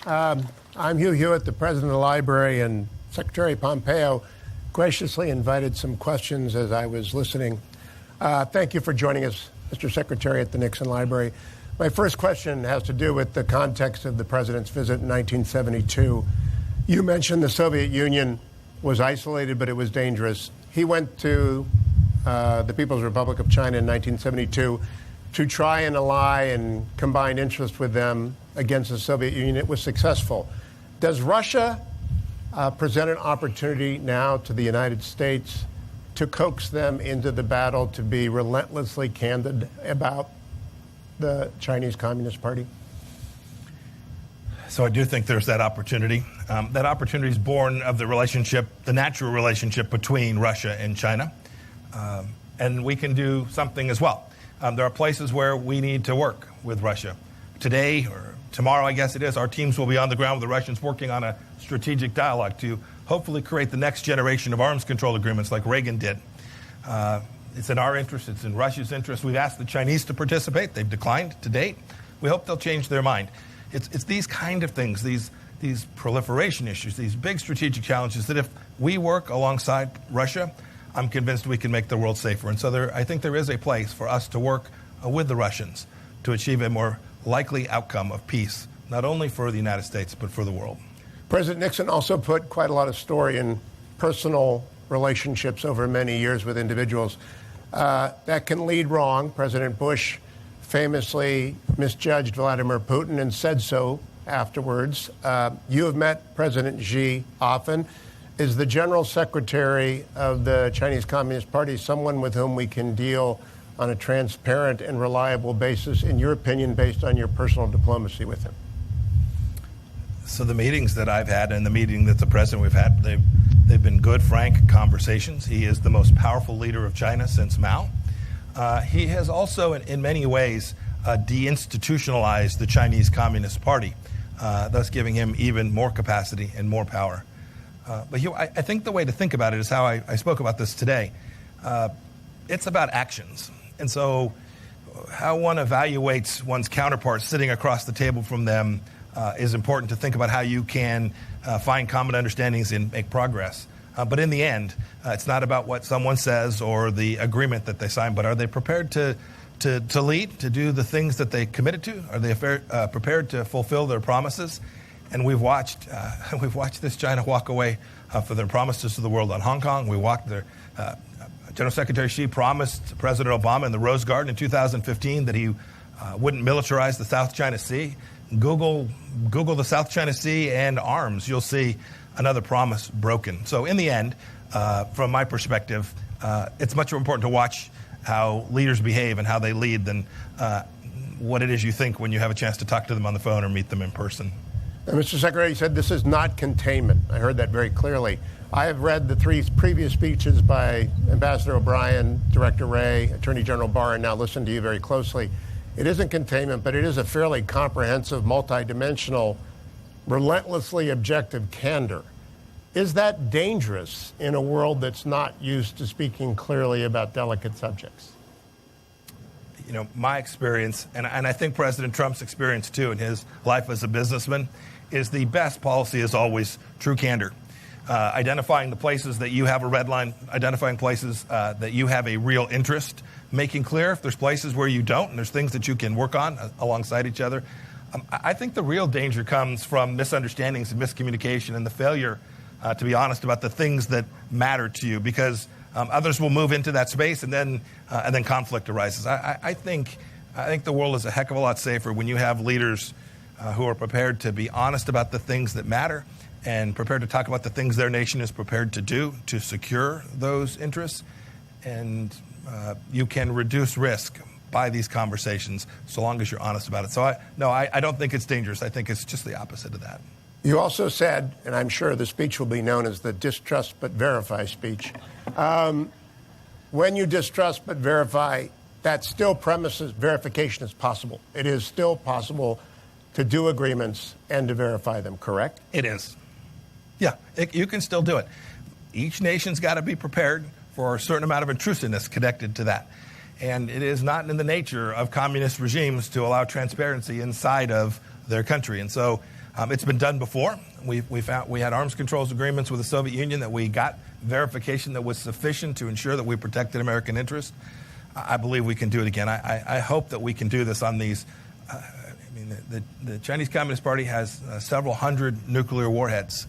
I'm Hugh Hewitt, the president of the library, and Secretary Pompeo graciously invited some questions as I was listening. Thank you for joining us, Mr. Secretary, at the Nixon Library. My first question has to do with the context of the president's visit in 1972. You mentioned the Soviet Union was isolated, but it was dangerous. He went to the People's Republic of China in 1972 to try and ally and combine interest with them against the Soviet Union. It was successful. Does Russia present an opportunity now to the United States to coax them into the battle, to be relentlessly candid about the Chinese Communist Party? So I do think there's that opportunity. That opportunity is born of the relationship, the natural relationship between Russia and China. And we can do something as well. There are places where we need to work with Russia. Today, or tomorrow, I guess it is, our teams will be on the ground with the Russians working on a strategic dialogue to hopefully create the next generation of arms control agreements like Reagan did. It's in our interest. It's in Russia's interest. We've asked the Chinese to participate. They've declined to date. We hope they'll change their mind. It's these kind of things, these proliferation issues, these big strategic challenges that if we work alongside Russia, I'm convinced we can make the world safer. And so I think there is a place for us to work with the Russians to achieve a more likely outcome of peace, not only for the United States, but for the world. President Nixon also put quite a lot of story in personal relationships over many years with individuals. That can lead wrong. President Bush famously misjudged Vladimir Putin and said so afterwards. You have met President Xi often. Is the General Secretary of the Chinese Communist Party someone with whom we can deal on a transparent and reliable basis, in your opinion, based on your personal diplomacy with him? So the meetings that I've had and the meeting that the president we've had, they've been good, frank conversations. He is the most powerful leader of China since Mao. He has also, in many ways, deinstitutionalized the Chinese Communist Party, thus giving him even more capacity and more power. But I think the way to think about it is how I spoke about this today. It's about actions. And so how one evaluates one's counterparts sitting across the table from them is important to think about how you can find common understandings and make progress. But in the end, it's not about what someone says or the agreement that they sign, but are they prepared to lead, to do the things that they committed to? Are they prepared to fulfill their promises? And we've watched this China walk away for their promises to the world on Hong Kong. We walked their General Secretary Xi promised President Obama in the Rose Garden in 2015 that he wouldn't militarize the South China Sea. Google the South China Sea and arms. You'll see another promise broken. So in the end, from my perspective, it's much more important to watch how leaders behave and how they lead than what it is you think when you have a chance to talk to them on the phone or meet them in person. Mr. Secretary, you said this is not containment. I heard that very clearly. I have read the three previous speeches by Ambassador O'Brien, Director Wray, Attorney General Barr, and now listen to you very closely. It isn't containment, but it is a fairly comprehensive, multidimensional, relentlessly objective candor. Is that dangerous in a world that's not used to speaking clearly about delicate subjects? You know, my experience, and I think President Trump's experience too in his life as a businessman, is the best policy is always true candor. Identifying the places that you have a red line, identifying places that you have a real interest, making clear if there's places where you don't and there's things that you can work on alongside each other. I think the real danger comes from misunderstandings and miscommunication and the failure to be honest about the things that matter to you, because others will move into that space and then conflict arises. I think the world is a heck of a lot safer when you have leaders who are prepared to be honest about the things that matter and prepared to talk about the things their nation is prepared to do to secure those interests. And you can reduce risk by these conversations so long as you're honest about it. So I don't think it's dangerous. I think it's just the opposite of that. You also said, and I'm sure the speech will be known as the distrust but verify speech. When you distrust but verify, that still premises verification is possible. It is still possible to do agreements and to verify them, correct? It is. Yeah, you can still do it. Each nation's got to be prepared for a certain amount of intrusiveness connected to that. And it is not in the nature of communist regimes to allow transparency inside of their country. And so It's been done before. We had arms controls agreements with the Soviet Union that we got verification that was sufficient to ensure that we protected American interests. I believe we can do it again. I hope that we can do this on these. The Chinese Communist Party has several hundred nuclear warheads.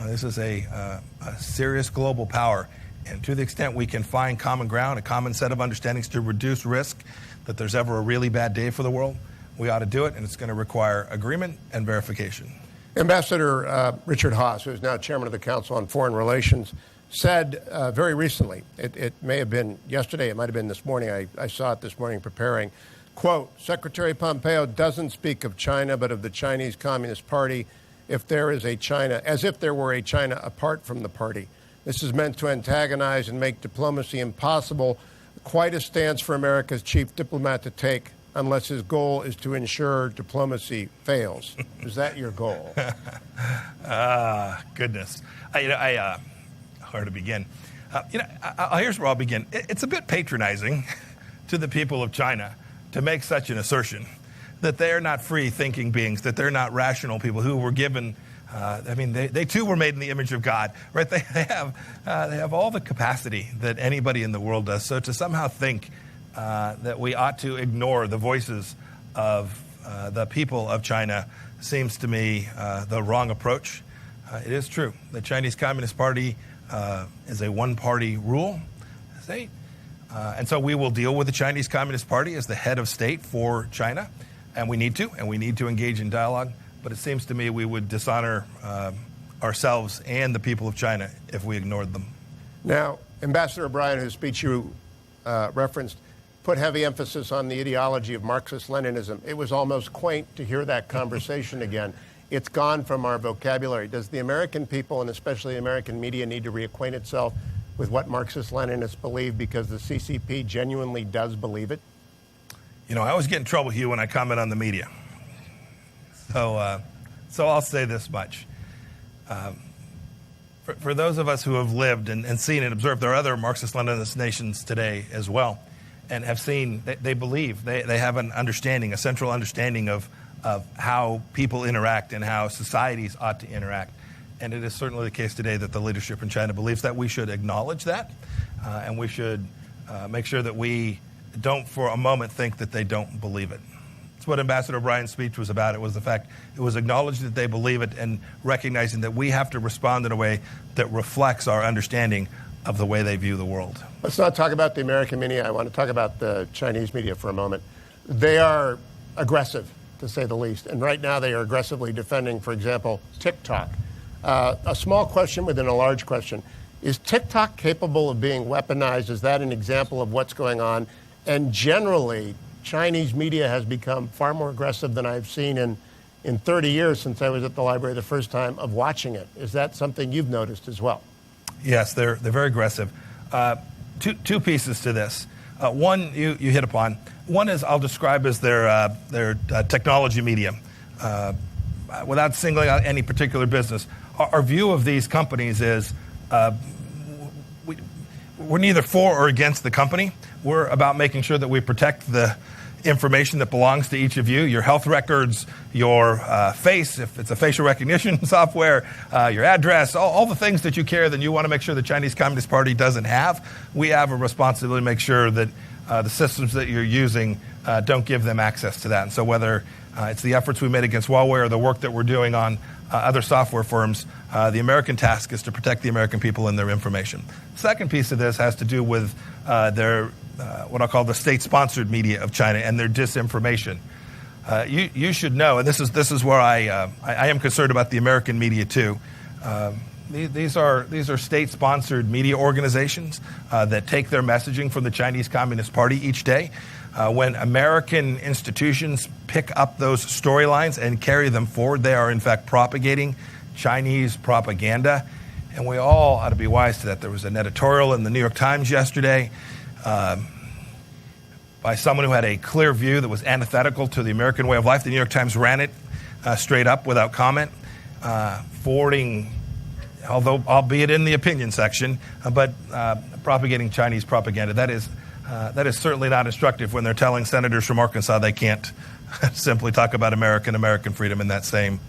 This is a serious global power. And to the extent we can find common ground, a common set of understandings to reduce risk that there's ever a really bad day for the world, we ought to do it, and it's going to require agreement and verification. Ambassador Richard Haass, who is now chairman of the Council on Foreign Relations, said very recently, it may have been yesterday, it might have been this morning, I saw it this morning preparing, quote, Secretary Pompeo doesn't speak of China, but of the Chinese Communist Party if there is a China, as if there were a China apart from the party. This is meant to antagonize and make diplomacy impossible, quite a stance for America's chief diplomat to take unless his goal is to ensure diplomacy fails. Is that your goal? Goodness. Where to begin? Here's where I'll begin. It's a bit patronizing to the people of China to make such an assertion that they're not free-thinking beings, that they're not rational people who were given. They too were made in the image of God, right? They have all the capacity that anybody in the world does. So to somehow think that we ought to ignore the voices of the people of China seems to me the wrong approach. It is true. The Chinese Communist Party is a one-party rule state. And so we will deal with the Chinese Communist Party as the head of state for China. And we need to engage in dialogue. But it seems to me we would dishonor ourselves and the people of China if we ignored them. Now, Ambassador O'Brien, whose speech you referenced, put heavy emphasis on the ideology of Marxist-Leninism. It was almost quaint to hear that conversation again. It's gone from our vocabulary. Does the American people, and especially the American media, need to reacquaint itself with what Marxist-Leninists believe because the CCP genuinely does believe it? I always get in trouble, Hugh, when I comment on the media. So I'll say this much. For those of us who have lived and seen and observed, there are other Marxist-Leninist nations today as well, and have seen, they believe, they have an understanding, a central understanding of how people interact and how societies ought to interact. And it is certainly the case today that the leadership in China believes that. We should acknowledge that, and we should make sure that we don't for a moment think that they don't believe it. That's what Ambassador O'Brien's speech was about. It was the fact it was acknowledged that they believe it and recognizing that we have to respond in a way that reflects our understanding of the way they view the world. Let's not talk about the American media. I want to talk about the Chinese media for a moment. They are aggressive, to say the least. And right now they are aggressively defending, for example, TikTok. A small question within a large question. Is TikTok capable of being weaponized? Is that an example of what's going on? And generally, Chinese media has become far more aggressive than I've seen in 30 years since I was at the library the first time of watching it. Is that something you've noticed as well? Yes, they're very aggressive. Two pieces to this. One you hit upon. One is I'll describe as their technology media. Without singling out any particular business, our view of these companies is we're neither for or against the company. We're about making sure that we protect the information that belongs to each of you, your health records, your face, if it's a facial recognition software, your address, all the things that you carry that you want to make sure the Chinese Communist Party doesn't have. We have a responsibility to make sure that the systems that you're using don't give them access to that. And so whether it's the efforts we made against Huawei or the work that we're doing on other software firms, the American task is to protect the American people and their information. The second piece of this has to do with their what I'll call the state-sponsored media of China and their disinformation. You should know, and this is where I am concerned about the American media too. These are state-sponsored media organizations that take their messaging from the Chinese Communist Party each day. When American institutions pick up those storylines and carry them forward, they are in fact propagating Chinese propaganda, and we all ought to be wise to that. There was an editorial in the New York Times yesterday by someone who had a clear view that was antithetical to the American way of life. The New York Times ran it straight up without comment, forwarding, although albeit in the opinion section, but propagating Chinese propaganda. That is certainly not instructive when they're telling senators from Arkansas they can't simply talk about American freedom in that same